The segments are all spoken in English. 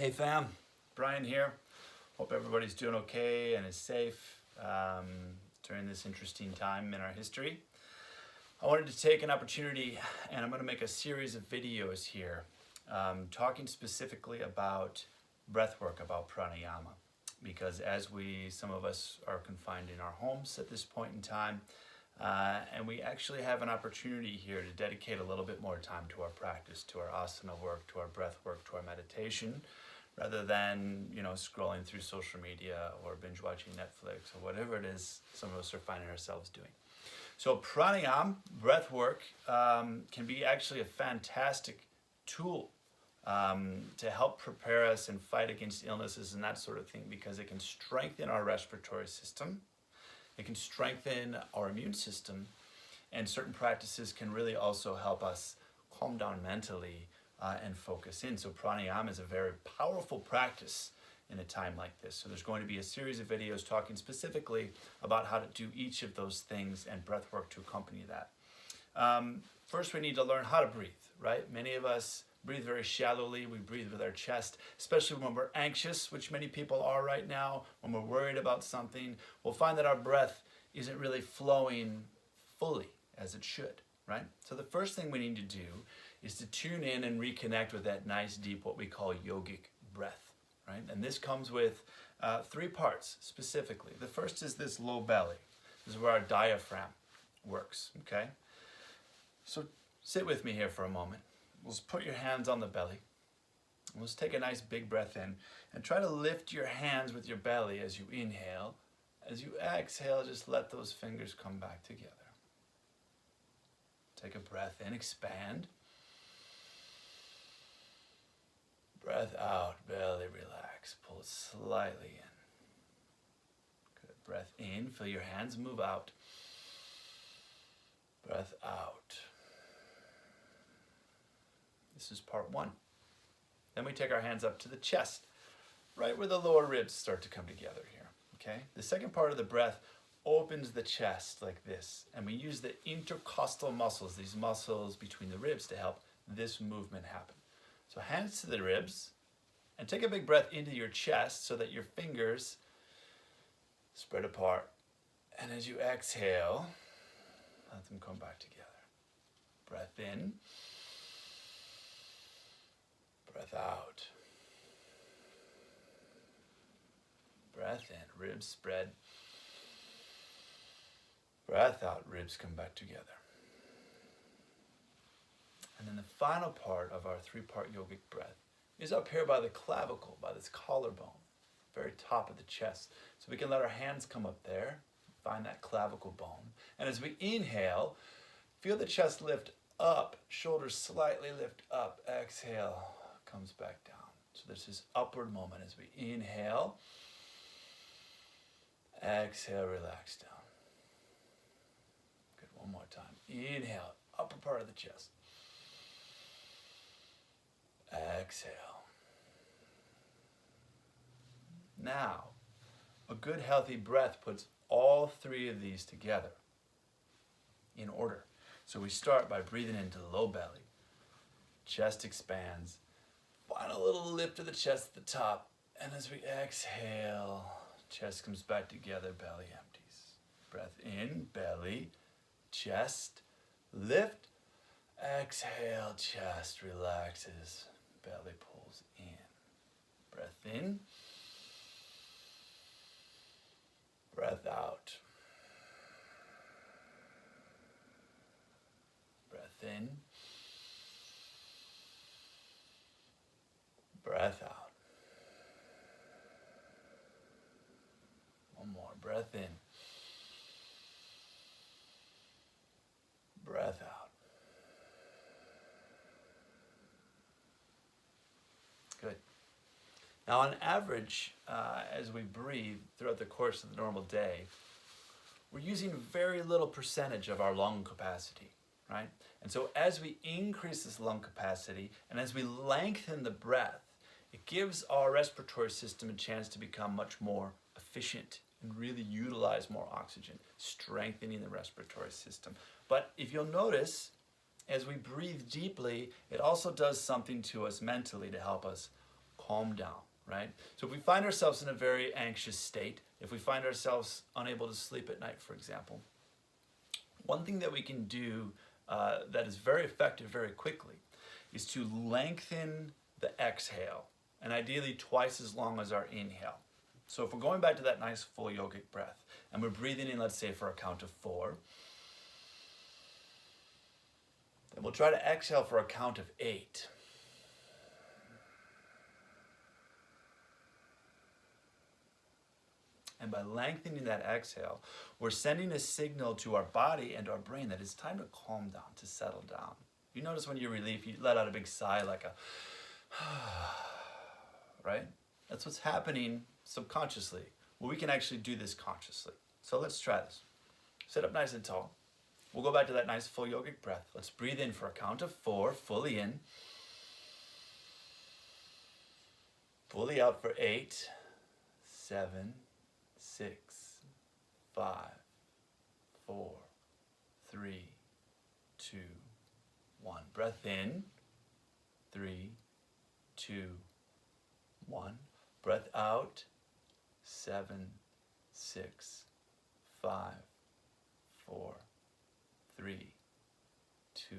Hey fam, Bryan here. Hope everybody's doing okay and is safe during this interesting time in our history. I wanted to take an opportunity and I'm going to make a series of videos here talking specifically about breath work, about pranayama. Because some of us are confined in our homes at this point in time, and we actually have an opportunity here to dedicate a little bit more time to our practice, to our asana work, to our breath work, to our meditation, rather than scrolling through social media or binge watching Netflix or whatever it is some of us are finding ourselves doing. So pranayama, breath work, can be actually a fantastic tool to help prepare us and fight against illnesses and that sort of thing, because it can strengthen our respiratory system, it can strengthen our immune system, and certain practices can really also help us calm down mentally and focus in. So pranayama is a very powerful practice in a time like this. So there's going to be a series of videos talking specifically about how to do each of those things and breath work to accompany that. First, we need to learn how to breathe, right? Many of us breathe very shallowly. We breathe with our chest, especially when we're anxious, which many people are right now. When we're worried about something, we'll find that our breath isn't really flowing fully as it should, right? So the first thing we need to do is to tune in and reconnect with that nice, deep, what we call yogic breath, right? And this comes with 3 parts specifically. The first is this low belly. This is where our diaphragm works, okay? So sit with me here for a moment. Let's put your hands on the belly. Let's take a nice big breath in and try to lift your hands with your belly as you inhale. As you exhale, just let those fingers come back together. Take a breath in, expand. Breath out, belly relax, pull it slightly in. Good, breath in, feel your hands move out. Breath out. This is part 1. Then we take our hands up to the chest, right where the lower ribs start to come together here, okay? The second part of the breath opens the chest like this, and we use the intercostal muscles, these muscles between the ribs, to help this movement happen. So hands to the ribs, and take a big breath into your chest so that your fingers spread apart. And as you exhale, let them come back together. Breath in. Breath out. Breath in, ribs spread. Breath out, ribs come back together. And then the final part of our 3-part yogic breath is up here by the clavicle, by this collarbone, very top of the chest. So we can let our hands come up there, find that clavicle bone. And as we inhale, feel the chest lift up, shoulders slightly lift up, exhale, comes back down. So there's this upward moment as we inhale, exhale, relax down. Good, one more time. Inhale, upper part of the chest. Exhale. Now, a good healthy breath puts all 3 of these together in order. So we start by breathing into the low belly. Chest expands. Find a little lift of the chest at the top. And as we exhale, chest comes back together, belly empties. Breath in, belly, chest, lift. Exhale, chest relaxes, belly pulls in. Breath in. Breath out. Breath in. Breath out. One more. Breath in. Breath out. Good. Now on average, as we breathe throughout the course of the normal day, we're using very little percentage of our lung capacity, right? And so as we increase this lung capacity and as we lengthen the breath, it gives our respiratory system a chance to become much more efficient and really utilize more oxygen, strengthening the respiratory system. But if you'll notice, as we breathe deeply, it also does something to us mentally to help us calm down, right? So if we find ourselves in a very anxious state, if we find ourselves unable to sleep at night, for example, one thing that we can do that is very effective very quickly is to lengthen the exhale, and ideally twice as long as our inhale. So if we're going back to that nice full yogic breath, and we're breathing in, let's say, for a count of 4, then we'll try to exhale for a count of 8. And by lengthening that exhale, we're sending a signal to our body and our brain that it's time to calm down, to settle down. You notice when you're relieved, you let out a big sigh, like a, right? That's what's happening subconsciously. Well, we can actually do this consciously. So let's try this. Sit up nice and tall. We'll go back to that nice full yogic breath. Let's breathe in for a count of 4, fully in. Fully out for 8, 7, 6, 5, 4, 3, 2, 1. Breath in. 3, 2, 1. Breath out. 7, 6, 5, 4, 3, 2,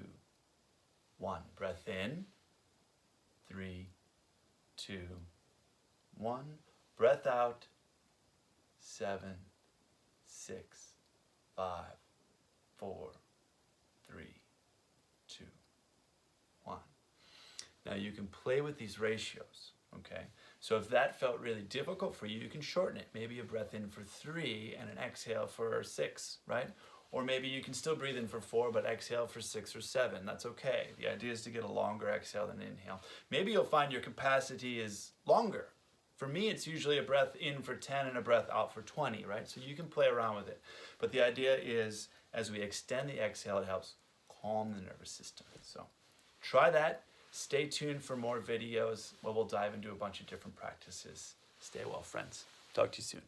1. Breath in. 3, 2, 1. Breath out. 7, 6, 5, 4, 3, 2, 1. Now you can play with these ratios, okay? So if that felt really difficult for you, you can shorten it. Maybe a breath in for 3 and an exhale for 6, right? Or maybe you can still breathe in for 4, but exhale for 6 or 7. That's okay. The idea is to get a longer exhale than inhale. Maybe you'll find your capacity is longer. For me, it's usually a breath in for 10 and a breath out for 20, right? So you can play around with it. But the idea is, as we extend the exhale, it helps calm the nervous system. So try that. Stay tuned for more videos where we'll dive into a bunch of different practices. Stay well, friends. Talk to you soon.